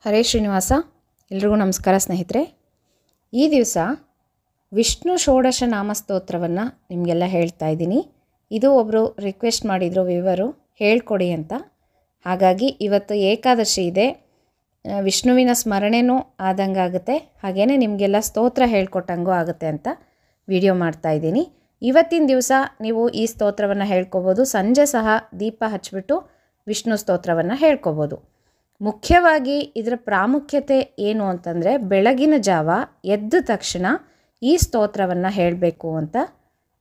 ಹರೇ ಶ್ರೀನಿವಾಸ. ಎಲ್ರಿಗೂ ನಮಸ್ಕಾರ ಸ್ನೇಹಿತರೆ. ಈ ದಿವಸ ವಿಷ್ಣು ಷೋಡಶ ನಾಮಸ್ತೋತ್ರವನ್ನು ನಿಮಗೆಲ್ಲ ಹೇಳ್ತಾ ಇದ್ದೀನಿ. ಇದು ಒಬ್ಬರು ರಿಕ್ವೆಸ್ಟ್ ಮಾಡಿದರು, ವಿವರು ಹೇಳ್ಕೊಡಿ ಅಂತ. ಹಾಗಾಗಿ ಇವತ್ತು ಏಕಾದಶಿ ಇದೆ, ವಿಷ್ಣುವಿನ ಸ್ಮರಣೆನೂ ಆದಂಗೆ ಆಗುತ್ತೆ, ಹಾಗೆಯೇ ನಿಮಗೆಲ್ಲ ಸ್ತೋತ್ರ ಹೇಳ್ಕೊಟ್ಟಂಗೂ ಆಗುತ್ತೆ ಅಂತ ವಿಡಿಯೋ ಮಾಡ್ತಾಯಿದ್ದೀನಿ. ಇವತ್ತಿನ ದಿವಸ ನೀವು ಈ ಸ್ತೋತ್ರವನ್ನು ಹೇಳ್ಕೊಬೋದು. ಸಂಜೆ ಸಹ ದೀಪ ಹಚ್ಚಿಬಿಟ್ಟು ವಿಷ್ಣು ಸ್ತೋತ್ರವನ್ನು ಹೇಳ್ಕೊಬೋದು. ಮುಖ್ಯವಾಗಿ ಇದರ ಪ್ರಾಮುಖ್ಯತೆ ಏನು ಅಂತಂದರೆ, ಬೆಳಗಿನ ಜಾವ ಎದ್ದ ತಕ್ಷಣ ಈ ಸ್ತೋತ್ರವನ್ನು ಹೇಳಬೇಕು ಅಂತ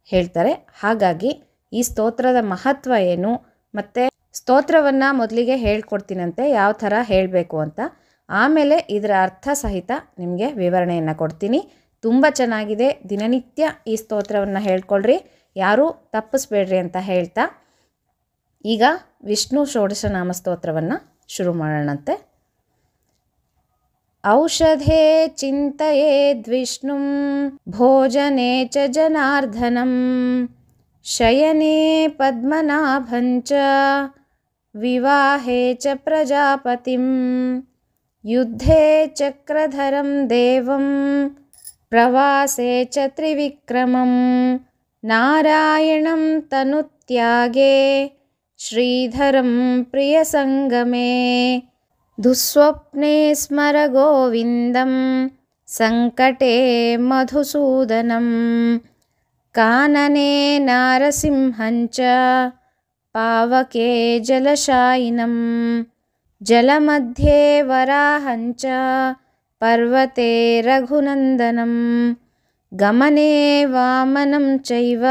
ಹೇಳ್ತಾರೆ. ಹಾಗಾಗಿ ಈ ಸ್ತೋತ್ರದ ಮಹತ್ವ ಏನು, ಮತ್ತು ಸ್ತೋತ್ರವನ್ನು ಮೊದಲಿಗೆ ಹೇಳ್ಕೊಡ್ತೀನಂತೆ ಯಾವ ಥರ ಹೇಳಬೇಕು ಅಂತ, ಆಮೇಲೆ ಇದರ ಅರ್ಥ ಸಹಿತ ನಿಮಗೆ ವಿವರಣೆಯನ್ನು ಕೊಡ್ತೀನಿ. ತುಂಬ ಚೆನ್ನಾಗಿದೆ. ದಿನನಿತ್ಯ ಈ ಸ್ತೋತ್ರವನ್ನು ಹೇಳ್ಕೊಳ್ರಿ, ಯಾರೂ ತಪ್ಪಿಸ್ಬೇಡ್ರಿ ಅಂತ ಹೇಳ್ತಾ ಈಗ ವಿಷ್ಣು ಷೋಡಶ ನಾಮ ಸ್ತೋತ್ರವನ್ನು ಶುರು ಮಾಡೋಣಂತೆ. ಔಷಧೇ ಚಿಂತಯೇದ್ವಿಷ್ಣುಂ ಭೋಜನೆ ಚ ಜನಾರ್ದನಂ ಶಯನೆ ಪದ್ಮನಾಭಂಚ ವಿವಾಹೆ ಚ ಪ್ರಜಾಪತಿಂ ಯುದ್ಧೇ ಚಕ್ರಧರಂ ದೇವಂ ಪ್ರವಾಸೆ ಚ ತ್ರಿವಿಕ್ರಮಂ ನಾರಾಯಣಂ ತನುತ್ಯಾಗೆ ಶ್ರೀಧರಂ ಪ್ರಿಯಸಂಗಮೇ ದುಸ್ವಪ್ನೆ ಸ್ಮರ ಗೋವಿಂದಂ ಸಂಕಟೇ ಮಧುಸೂದನಂ ಕಾನನೆ ನಾರಸಿಂಹಂಚ ಪಾವಕೆ ಜಲಶಾಯಿನಂ ಜಲಮಧ್ಯೆ ವರಾಹಂಚ ಪರ್ವತೆ ರಘುನಂದನಂ ಗಮನೆ ವಾಮನಂ ಚೈವ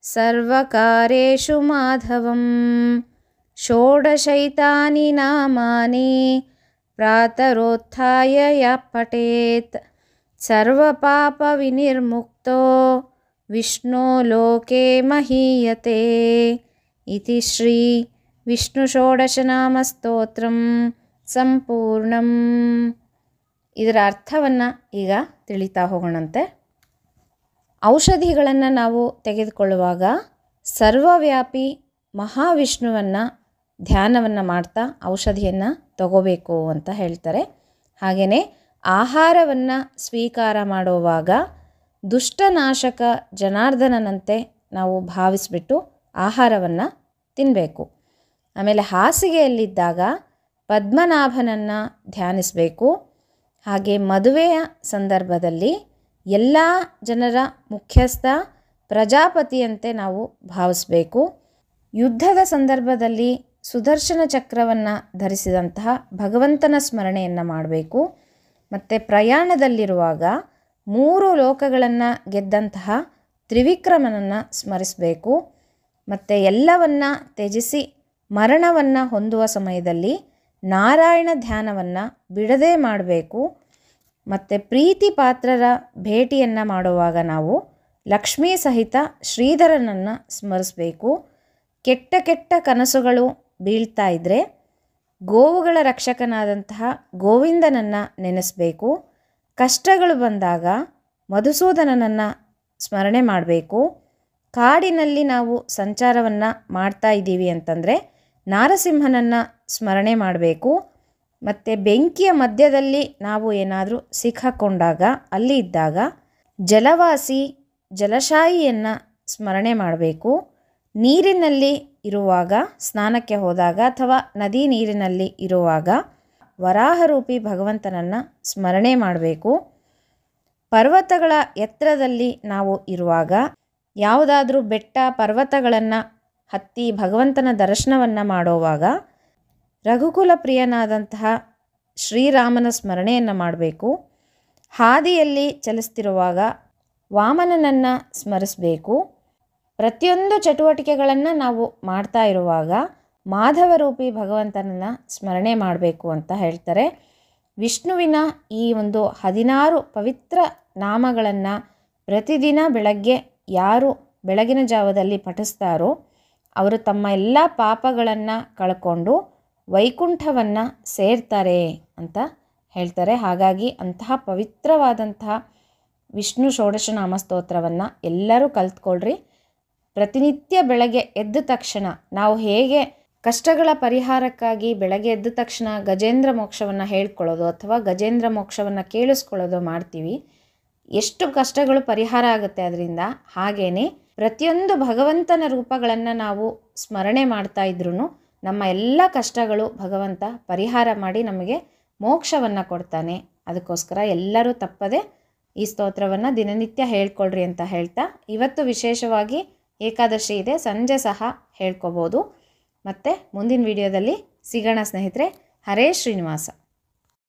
ಸರ್ವಕಾರೇಷು ಮಾಧವಂ ಷೋಡಶೈತಾನಿ ನಾಮಾನಿ ಪ್ರಾತರೋತ್ಥಾಯ ಯಃ ಪಠೇತ್ ಸರ್ವಪಾಪ ವಿನಿರ್ಮುಕ್ತೋ ವಿಷ್ಣೋ ಲೋಕೆ ಮಹೀಯತೆ. ಇತಿ ಶ್ರೀ ವಿಷ್ಣು ಷೋಡಶನಾಮ ಸ್ತೋತ್ರಂ ಸಂಪೂರ್ಣಂ. ಇದರ ಅರ್ಥವನ್ನು ಈಗ ತಿಳಿತಾ ಹೋಗೋಣಂತೆ. ಔಷಧಿಗಳನ್ನು ನಾವು ತೆಗೆದುಕೊಳ್ಳುವಾಗ ಸರ್ವವ್ಯಾಪಿ ಮಹಾವಿಷ್ಣುವನ್ನು ಧ್ಯಾನವನ್ನು ಮಾಡ್ತಾ ಔಷಧಿಯನ್ನು ತಗೋಬೇಕು ಅಂತ ಹೇಳ್ತಾರೆ. ಹಾಗೆಯೇ ಆಹಾರವನ್ನು ಸ್ವೀಕಾರ ಮಾಡುವಾಗ ದುಷ್ಟನಾಶಕ ಜನಾರ್ದನನಂತೆ ನಾವು ಭಾವಿಸಿಬಿಟ್ಟು ಆಹಾರವನ್ನು ತಿನ್ನಬೇಕು. ಆಮೇಲೆ ಹಾಸಿಗೆಯಲ್ಲಿದ್ದಾಗ ಪದ್ಮನಾಭನನ್ನು ಧ್ಯಾನಿಸಬೇಕು. ಹಾಗೆ ಮದುವೆಯ ಸಂದರ್ಭದಲ್ಲಿ ಎಲ್ಲ ಜನರ ಮುಖ್ಯಸ್ಥ ಪ್ರಜಾಪತಿಯಂತೆ ನಾವು ಭಾವಿಸಬೇಕು. ಯುದ್ಧದ ಸಂದರ್ಭದಲ್ಲಿ ಸುದರ್ಶನ ಚಕ್ರವನ್ನು ಧರಿಸಿದಂತಹ ಭಗವಂತನ ಸ್ಮರಣೆಯನ್ನು ಮಾಡಬೇಕು. ಮತ್ತು ಪ್ರಯಾಣದಲ್ಲಿರುವಾಗ 3 ಲೋಕಗಳನ್ನು ಗೆದ್ದಂತಹ ತ್ರಿವಿಕ್ರಮನನ್ನು ಸ್ಮರಿಸಬೇಕು. ಮತ್ತು ಎಲ್ಲವನ್ನು ತ್ಯಜಿಸಿ ಮರಣವನ್ನು ಹೊಂದುವ ಸಮಯದಲ್ಲಿ ನಾರಾಯಣ ಧ್ಯಾನವನ್ನು ಬಿಡದೇ ಮಾಡಬೇಕು. ಮತ್ತು ಪ್ರೀತಿ ಪಾತ್ರರ ಭೇಟಿಯನ್ನು ಮಾಡುವಾಗ ನಾವು ಲಕ್ಷ್ಮೀ ಸಹಿತ ಶ್ರೀಧರನನ್ನು ಸ್ಮರಿಸಬೇಕು. ಕೆಟ್ಟ ಕನಸುಗಳು ಬೀಳ್ತಾ ಇದ್ದರೆ ಗೋವುಗಳ ರಕ್ಷಕನಾದಂತಹ ಗೋವಿಂದನನ್ನು ನೆನೆಸಬೇಕು. ಕಷ್ಟಗಳು ಬಂದಾಗ ಮಧುಸೂದನನನ್ನು ಸ್ಮರಣೆ ಮಾಡಬೇಕು. ಕಾಡಿನಲ್ಲಿ ನಾವು ಸಂಚಾರವನ್ನು ಮಾಡ್ತಾ ಇದ್ದೀವಿ ಅಂತಂದರೆ ನಾರಸಿಂಹನನ್ನು ಸ್ಮರಣೆ ಮಾಡಬೇಕು. ಮತ್ತು ಬೆಂಕಿಯ ಮಧ್ಯದಲ್ಲಿ ನಾವು ಏನಾದರೂ ಸಿಕ್ಕಾಕೊಂಡಾಗ ಅಲ್ಲಿ ಇದ್ದಾಗ ಜಲವಾಸಿ ಜಲಶಾಯಿಯನ್ನು ಸ್ಮರಣೆ ಮಾಡಬೇಕು. ನೀರಿನಲ್ಲಿ ಇರುವಾಗ, ಸ್ನಾನಕ್ಕೆ ಹೋದಾಗ ಅಥವಾ ನದಿ ನೀರಿನಲ್ಲಿ ಇರುವಾಗ ವರಾಹರೂಪಿ ಭಗವಂತನನ್ನು ಸ್ಮರಣೆ ಮಾಡಬೇಕು. ಪರ್ವತಗಳ ಎತ್ತರದಲ್ಲಿ ನಾವು ಇರುವಾಗ ಯಾವುದಾದ್ರೂ ಬೆಟ್ಟ ಪರ್ವತಗಳನ್ನು ಹತ್ತಿ ಭಗವಂತನ ದರ್ಶನವನ್ನು ಮಾಡುವಾಗ ರಘುಕುಲ ಪ್ರಿಯನಾದಂತಹ ಶ್ರೀರಾಮನ ಸ್ಮರಣೆಯನ್ನು ಮಾಡಬೇಕು. ಹಾದಿಯಲ್ಲಿ ಚಲಿಸ್ತಿರುವಾಗ ವಾಮನನನ್ನು ಸ್ಮರಿಸಬೇಕು. ಪ್ರತಿಯೊಂದು ಚಟುವಟಿಕೆಗಳನ್ನು ನಾವು ಮಾಡ್ತಾ ಇರುವಾಗ ಮಾಧವರೂಪಿ ಭಗವಂತನನ್ನು ಸ್ಮರಣೆ ಮಾಡಬೇಕು ಅಂತ ಹೇಳ್ತಾರೆ. ವಿಷ್ಣುವಿನ ಈ ಒಂದು 16 ಪವಿತ್ರ ನಾಮಗಳನ್ನು ಪ್ರತಿದಿನ ಬೆಳಗ್ಗೆ ಯಾರು ಬೆಳಗಿನ ಜಾವದಲ್ಲಿ ಪಠಿಸ್ತಾರೋ ಅವರು ತಮ್ಮ ಎಲ್ಲ ಪಾಪಗಳನ್ನು ಕಳ್ಕೊಂಡು ವೈಕುಂಠವನ್ನು ಸೇರ್ತಾರೆ ಅಂತ ಹೇಳ್ತಾರೆ. ಹಾಗಾಗಿ ಅಂತಹ ಪವಿತ್ರವಾದಂತಹ ವಿಷ್ಣು ಷೋಡಶ ನಾಮ ಸ್ತೋತ್ರವನ್ನು ಎಲ್ಲರೂ ಕಲ್ತ್ಕೊಳ್ರಿ. ಪ್ರತಿನಿತ್ಯ ಬೆಳಗ್ಗೆ ಎದ್ದ ತಕ್ಷಣ ನಾವು ಹೇಗೆ ಕಷ್ಟಗಳ ಪರಿಹಾರಕ್ಕಾಗಿ ಬೆಳಗ್ಗೆ ಎದ್ದ ತಕ್ಷಣ ಗಜೇಂದ್ರ ಮೋಕ್ಷವನ್ನು ಹೇಳ್ಕೊಳ್ಳೋದು ಅಥವಾ ಗಜೇಂದ್ರ ಮೋಕ್ಷವನ್ನು ಕೇಳಿಸ್ಕೊಳ್ಳೋದು ಮಾಡ್ತೀವಿ. ಎಷ್ಟು ಕಷ್ಟಗಳು ಪರಿಹಾರ ಆಗುತ್ತೆ ಅದರಿಂದ. ಹಾಗೆಯೇ ಪ್ರತಿಯೊಂದು ಭಗವಂತನ ರೂಪಗಳನ್ನು ನಾವು ಸ್ಮರಣೆ ಮಾಡ್ತಾ ಇದ್ರೂ ನಮ್ಮ ಎಲ್ಲ ಕಷ್ಟಗಳು ಭಗವಂತ ಪರಿಹಾರ ಮಾಡಿ ನಮಗೆ ಮೋಕ್ಷವನ್ನು ಕೊಡ್ತಾನೆ. ಅದಕ್ಕೋಸ್ಕರ ಎಲ್ಲರೂ ತಪ್ಪದೆ ಈ ಸ್ತೋತ್ರವನ್ನು ದಿನನಿತ್ಯ ಹೇಳ್ಕೊಳ್ರಿ ಅಂತ ಹೇಳ್ತಾ, ಇವತ್ತು ವಿಶೇಷವಾಗಿ ಏಕಾದಶಿ ಇದೆ, ಸಂಜೆ ಸಹ ಹೇಳ್ಕೊಬೋದು. ಮತ್ತು ಮುಂದಿನ ವಿಡಿಯೋದಲ್ಲಿ ಸಿಗೋಣ ಸ್ನೇಹಿತರೆ. ಹರೇ ಶ್ರೀನಿವಾಸ.